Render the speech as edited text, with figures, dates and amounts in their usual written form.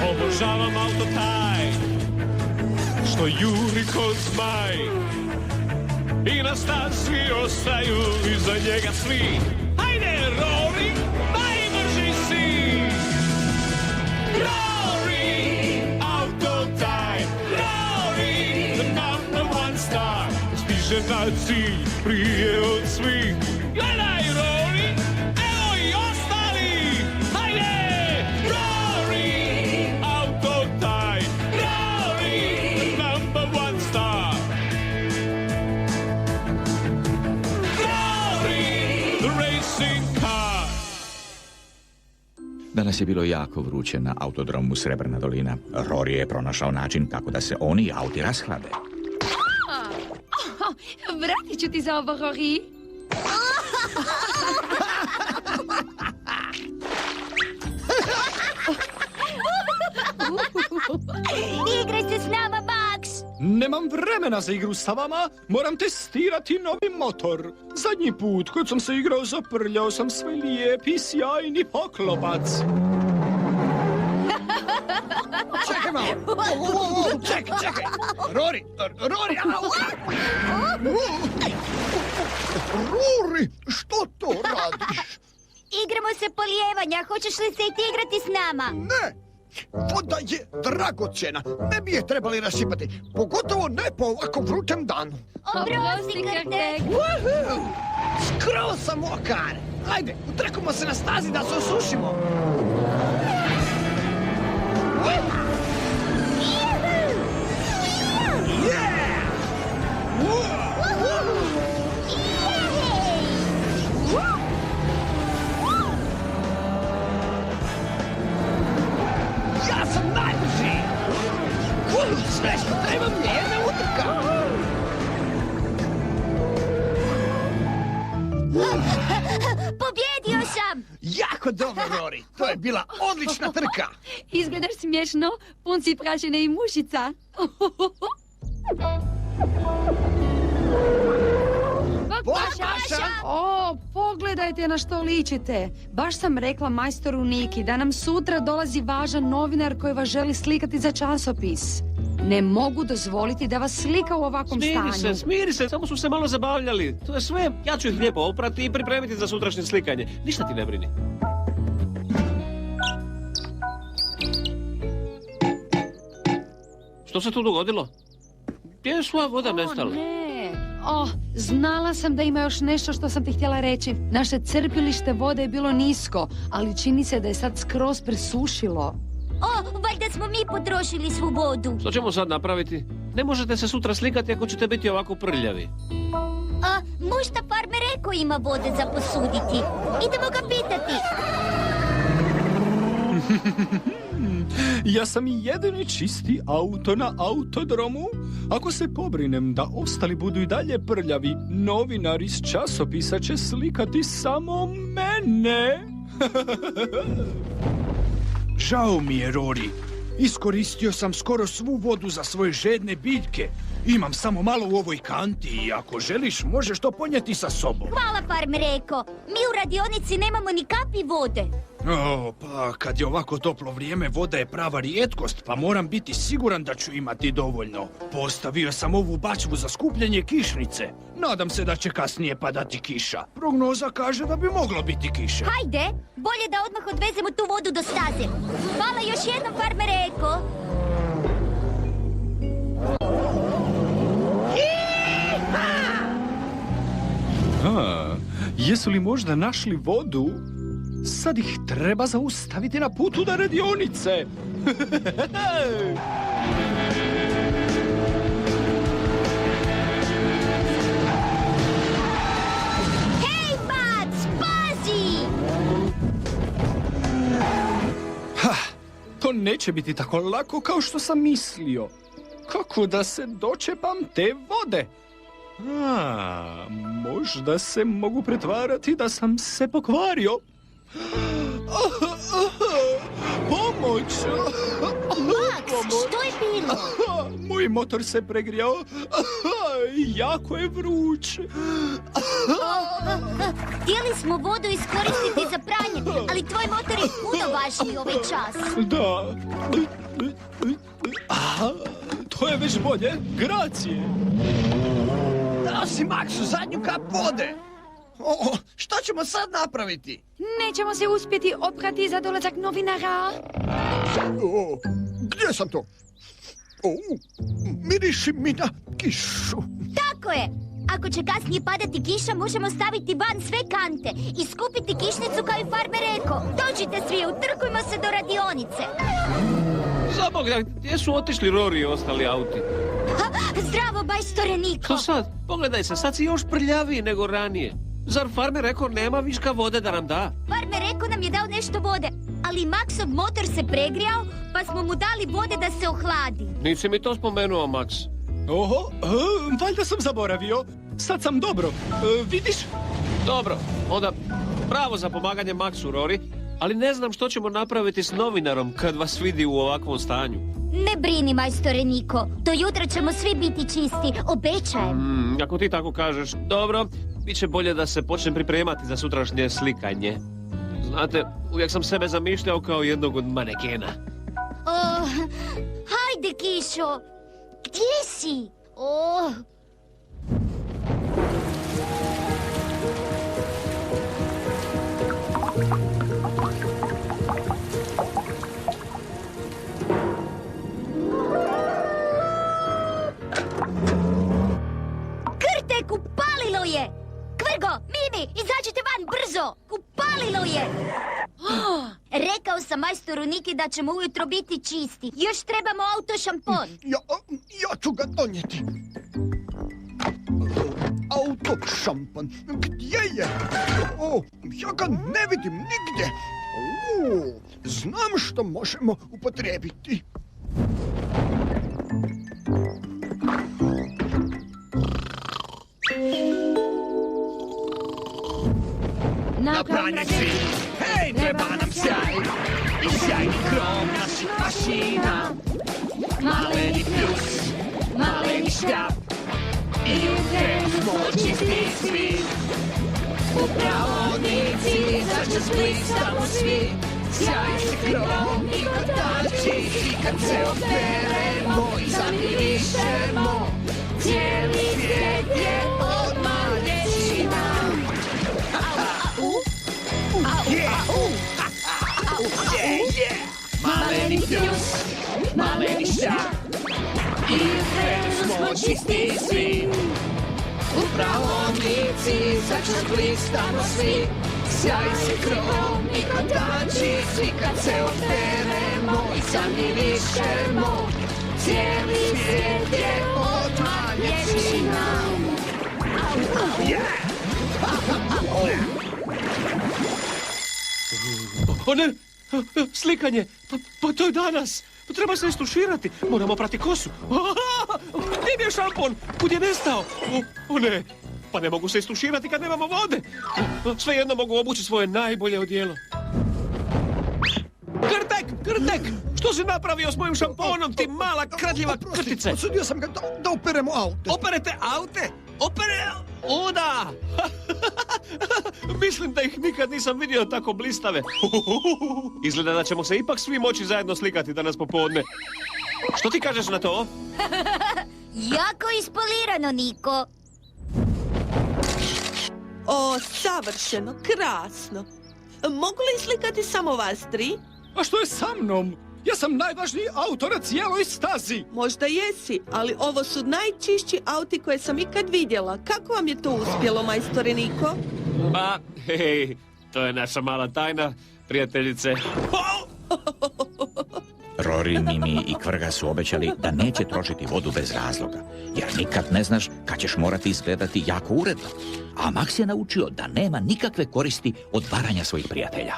Obožavam auto taj što juri ko zmaj i na stazi ostaju iza njega svi. Hajde, Rory, najbrži si! Rory, auto taj! Rory, the number one star! Stiže na cilj prije od svih. Gledaj, Rory, evo i ostali! Hajde! Rory, auto taj! Rory, the number one star! Rory, the racing car! Danas je bilo jako vruće na autodromu Srebrna dolina. Rory je pronašao način kako da se oni i auti rashlade. Vratit ću ti za ovo, Rory. Igraj se s nama, Max! Nemam vremena za igru sa vama, moram testirati novi motor. Zadnji put kad sam se igrao zaprljao sam svoj lijepi, sjajni poklopac. Čekaj malo! Čekaj! Rory! Rory, što to radiš? Igramo se polijevanja, hoćeš li se i ti igrati s nama? Ne! Voda je dragocjena, ne bi je trebali rasipati, pogotovo ne po ovako vrućem danu. Oprosti, Krtek! Skroz sam mokar! Ajde, utrkamo se na stazi da se osušimo! Ja sam najbrži! Sve što treba mi je jedna utrka! Pobjedio sam! Jako dobro, Rory! To je bila odlična trka! Izgledaš smiješno, pun si prašine i mušica. Bokbaša! O, pogledajte na što ličite. Baš sam rekla majstoru Niki da nam sutra dolazi važan novinar koji vas želi slikati za časopis. Ne mogu dozvoliti da vas slika u ovakvom stanju. Smiri se, samo su se malo zabavljali. To je sve, ja ću ih lijepo oprati i pripremiti za sutrašnje slikanje. Ništa ti ne brini. Što se tu dogodilo? Gdje je sva voda nestala? Ne. Znala sam da ima još nešto što sam ti htjela reći. Naše crpilište vode je bilo nisko, ali čini se da je sad skroz presušilo. Valjda smo mi potrošili svu vodu. Što ćemo sad napraviti? Ne možete se sutra slikati ako ćete biti ovako prljavi. Možda farmer Eko ima vode za posuditi. Idemo ga pitati. Ja sam jedini čisti auto na autodromu. Ako se pobrinem da ostali budu i dalje prljavi, novinar iz časopisa će slikati samo mene. Žao mi je, Rory. Iskoristio sam skoro svu vodu za svoje žedne biljke. Imam samo malo u ovoj kanti i ako želiš možeš to ponijeti sa sobom. Hvala, farmer Eko. Mi u radionici nemamo ni kapi vode. Pa kad je ovako toplo vrijeme, voda je prava rijetkost, pa moram biti siguran da ću imati dovoljno. Postavio sam ovu bačvu za skupljanje kišnice. Nadam se da će kasnije padati kiša. Prognoza kaže da bi moglo biti kiše. Hajde, bolje da odmah odvezemo tu vodu do staze. Hvala još jednom, farmer Eko. Jesu li možda našli vodu? Sad ih treba zaustaviti na putu do radionice. Hej, Max, pazi! To neće biti tako lako kao što sam mislio. Kako da se dočepam te vode? Možda se mogu pretvarati da sam se pokvario. Pomoć! Max, što je bilo? Moj Uj, motor se pregrijao. Jako je vruće. Htjeli smo vodu iskoristiti za pranje, ali tvoj motor je puno važniji ovaj čas. Da. To je već bolje. Gracije. Dao si Maksu zadnju kap vode. Šta ćemo sad napraviti? Nećemo se uspjeti oprati za dolazak novinara. Gdje sam to? Miriši mi na kišu. Tako je. Ako će kasnije padati kiša, možemo staviti van sve kante i skupiti kišnicu kao i farmer rekao. Dođite svi, utrkujmo se do radionice. Za Boga, gdje su otišli Rory i ostali auti? Zdravo, majstore Niko. Što sad? Pogledaj se, sad si još prljaviji nego ranije. Zar farmer rekao nema viška vode da nam da? Farmer rekao nam je dao nešto vode, ali Maksov motor se pregrijao, pa smo mu dali vode da se ohladi. Nisi mi to spomenuo, Max. Oho, valjda sam zaboravio. Sad sam dobro. Vidiš? Dobro, onda bravo za pomaganje Maxu, Rory, ali ne znam što ćemo napraviti s novinarom kad vas vidi u ovakvom stanju. Ne brini, majstore Niko. Do jutra ćemo svi biti čisti, obećajem. Ako ti tako kažeš, dobro, bit će bolje da se počnem pripremati za sutrašnje slikanje. Znate, uvijek sam sebe zamišljao kao jednog od manekena. Hajde, Kišo. Gdje si? Krtek, upalilo je! Kvrgo, Mimi, izađite van brzo! Upalilo je! Rekao sam majstoru Niki da ćemo ujutro biti čisti. Još trebamo auto šampon. Ja ću ga donijeti. Auto šampan. Gdje je? Ja ga ne vidim nigdje. Znam što možemo upotrijebiti. Na pranici, hej, treba nam sjaj i sjajni krom naših mašina. Maleni pljus, maleni šljap i u krenu smo čisti svi. U pravodnici začas blistamo svi. Sjaj se krom i kotači, svi kad se operemo i zamirišemo. Cijeli svijet je odmah lječina. Maleni pljus, maleni šljap i u krenu smo čisti svi. U pravodnici začas blistamo svi. Sjaj se krom i kotači, svi kad se operemo i zamirišemo. Cijeli svijet je odmah lječina. O ne, slikanje, pa to je danas. Treba se istuširati, moramo prati kosu. Gdje mi je šampon? Kud je nestao? O ne, pa ne mogu se istuširati kad nemamo vode. Svejedno mogu obući svoje najbolje odijelo. Krtek, što si napravio s mojim šamponom, ti mala kradljiva krtice? Posudio sam ga da operemo aute. Operete aute? Da! Mislim da ih nikad nisam vidio tako blistave. Izgleda da ćemo se ipak svi moći zajedno slikati danas popodne. Što ti kažeš na to? Jako ispolirano, Niko. O, savršeno, krasno. Mogu li slikati samo vas tri? A što je sa mnom? Ja sam najvažniji autor na cijeloj stazi. Možda jesi, ali ovo su najčišći auti koje sam ikad vidjela. Kako vam je to uspjelo, majstore Niko? Pa, hej, to je naša mala tajna, prijateljice. Rory, Mimi i Kvrga su obećali da neće trošiti vodu bez razloga, jer nikad ne znaš kad ćeš morati izgledati jako uredno. A Max je naučio da nema nikakve koristi od varanja svojih prijatelja.